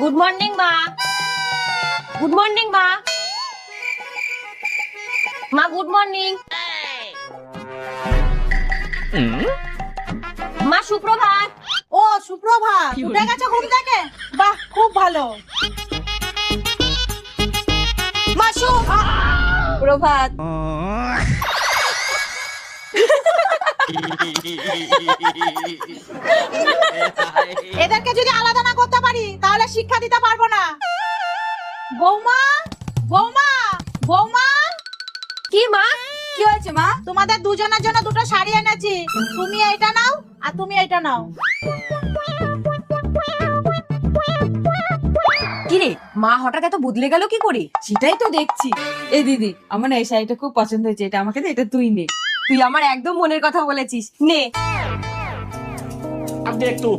Good morning মা। Good morning মা। মা গুড মর্নিং। মা সুপ্রভাত। ও সুপ্রভাত, উঠে গেছো ঘুম থেকে? বাহ, খুব ভালো। মাসু প্রভাত। এদেরকে যদি আলাদা না করতে পারি তাহলে শিক্ষা দিতে পারবো না। বৌমা, বৌমা, বৌমা। কি মা, কি হয়েছে মা? তোমাদের দুজনের জন্য দুটো শাড়ি এনেছি, তুমি এইটা নাও আর তুমি এইটা নাও। কি রে মা হঠাৎ এত বদলে গেল কি করে? সেটাই তো দেখছি। এই দিদি, আমার না এই শাড়িটা খুব পছন্দ হয়েছে, এটা আমাকে দে, এটা তুই নে। তুই আমার একদম মনের কথা বলেছিস, নে। अब देख तू